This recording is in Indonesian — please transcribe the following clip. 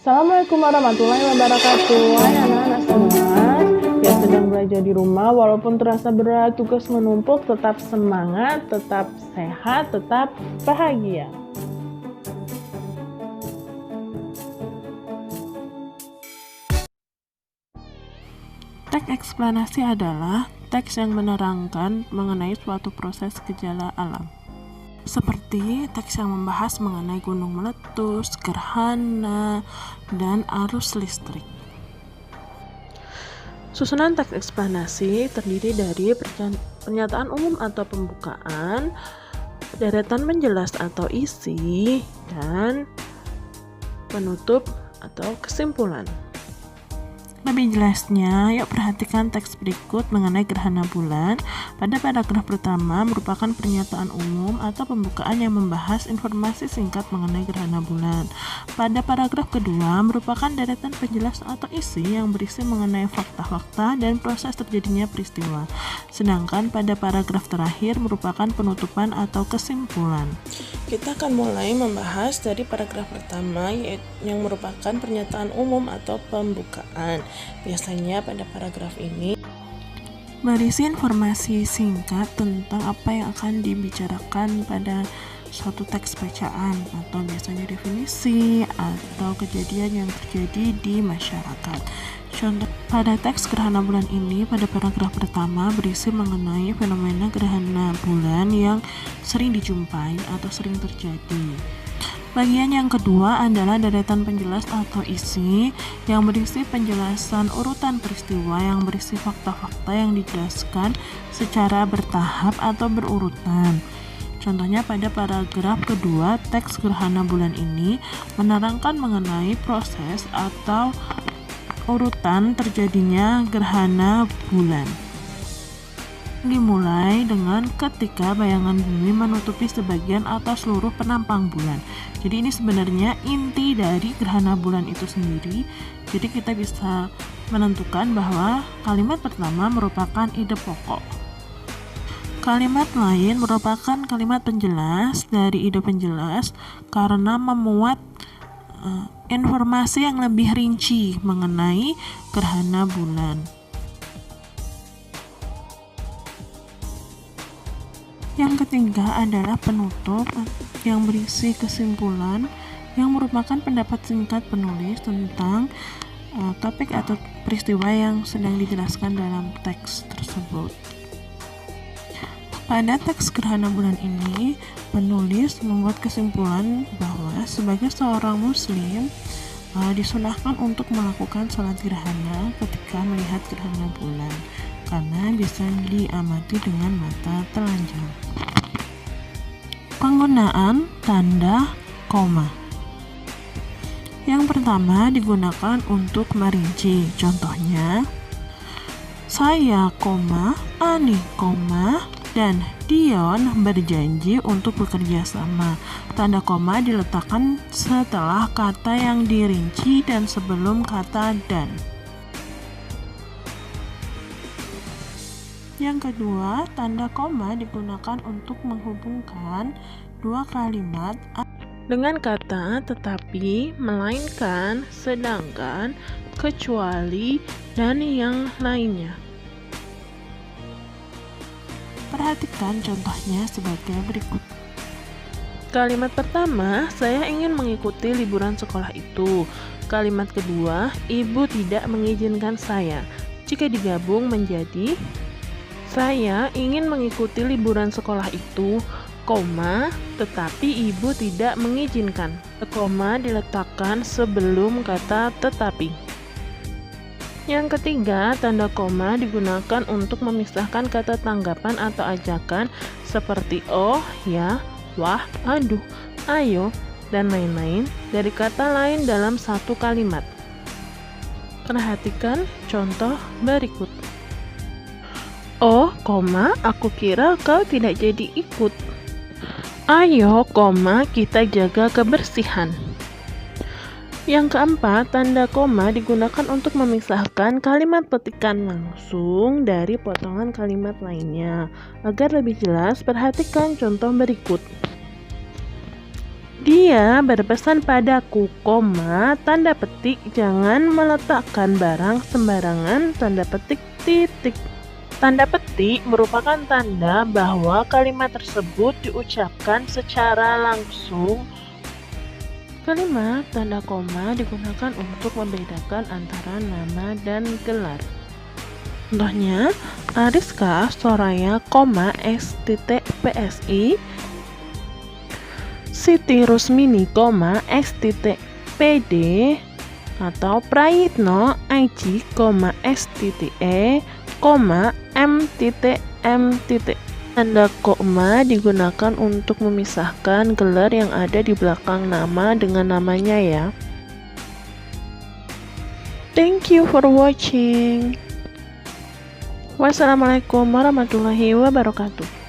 Assalamualaikum warahmatullahi wabarakatuh. Hai anak-anak semua yang sedang belajar di rumah, walaupun terasa berat, tugas menumpuk, tetap semangat, tetap sehat, tetap bahagia. Teks eksplanasi adalah teks yang menerangkan mengenai suatu proses gejala alam. Seperti teks yang membahas mengenai gunung meletus, gerhana, dan arus listrik. Susunan teks eksplanasi terdiri dari pernyataan umum atau pembukaan, deretan penjelas atau isi, dan penutup atau kesimpulan. Lebih jelasnya, yuk perhatikan teks berikut mengenai gerhana bulan. Pada paragraf pertama merupakan pernyataan umum atau pembukaan yang membahas informasi singkat mengenai gerhana bulan. Pada paragraf kedua merupakan deretan penjelas atau isi yang berisi mengenai fakta-fakta dan proses terjadinya peristiwa. Sedangkan pada paragraf terakhir merupakan penutupan atau kesimpulan. Kita akan mulai membahas dari paragraf pertama, yaitu yang merupakan pernyataan umum atau pembukaan. Biasanya pada paragraf ini berisi informasi singkat tentang apa yang akan dibicarakan pada suatu teks bacaan, atau biasanya definisi atau kejadian yang terjadi di masyarakat. Contoh pada teks gerhana bulan ini, pada paragraf pertama berisi mengenai fenomena gerhana bulan yang sering dijumpai atau sering terjadi. Bagian yang kedua adalah deretan penjelas atau isi yang berisi penjelasan urutan peristiwa yang berisi fakta-fakta yang dijelaskan secara bertahap atau berurutan. Contohnya pada paragraf kedua, teks gerhana bulan ini menerangkan mengenai proses atau urutan terjadinya gerhana bulan. Dimulai dengan ketika bayangan bumi menutupi sebagian atau seluruh penampang bulan. Jadi ini sebenarnya inti dari gerhana bulan itu sendiri. Jadi kita bisa menentukan bahwa kalimat pertama merupakan ide pokok. Kalimat lain merupakan kalimat penjelas dari ide penjelas karena memuat informasi yang lebih rinci mengenai gerhana bulan. Yang ketiga adalah penutup yang berisi kesimpulan yang merupakan pendapat singkat penulis tentang topik atau peristiwa yang sedang dijelaskan dalam teks tersebut. Pada teks gerhana bulan ini, penulis membuat kesimpulan bahwa sebagai seorang muslim disunahkan untuk melakukan sholat gerhana ketika melihat gerhana bulan, karena bisa diamati dengan mata telanjang. Penggunaan tanda koma. Yang pertama digunakan untuk merinci. Contohnya, saya, Ani, dan Dion berjanji untuk bekerja sama. Tanda koma diletakkan setelah kata yang dirinci dan sebelum kata dan. Yang kedua, tanda koma digunakan untuk menghubungkan dua kalimat dengan kata tetapi, melainkan, sedangkan, kecuali, dan yang lainnya. Perhatikan contohnya sebagai berikut. Kalimat pertama, saya ingin mengikuti liburan sekolah itu. Kalimat kedua, ibu tidak mengizinkan saya. Jika digabung menjadi saya ingin mengikuti liburan sekolah itu, tetapi ibu tidak mengizinkan. Koma diletakkan sebelum kata tetapi. Yang ketiga, tanda koma digunakan untuk memisahkan kata tanggapan atau ajakan seperti oh, ya, wah, aduh, ayo, dan lain-lain dari kata lain dalam satu kalimat. Perhatikan contoh berikut. Oh, aku kira kau tidak jadi ikut. Ayo, kita jaga kebersihan. Yang keempat, tanda koma digunakan untuk memisahkan kalimat petikan langsung dari potongan kalimat lainnya. Agar lebih jelas, perhatikan contoh berikut. Dia berpesan padaku, koma, tanda petik, jangan meletakkan barang sembarangan, tanda petik, titik. Tanda petik merupakan tanda bahwa kalimat tersebut diucapkan secara langsung. Kalimat tanda koma digunakan untuk membedakan antara nama dan gelar. Contohnya, Ariska Soraya, STTPSI, Siti Rusmini, STTPD, atau Prayitno Aiji, STTE, M.M. Tanda koma digunakan untuk memisahkan gelar yang ada di belakang nama dengan namanya ya. Thank you for watching. Wassalamualaikum warahmatullahi wabarakatuh.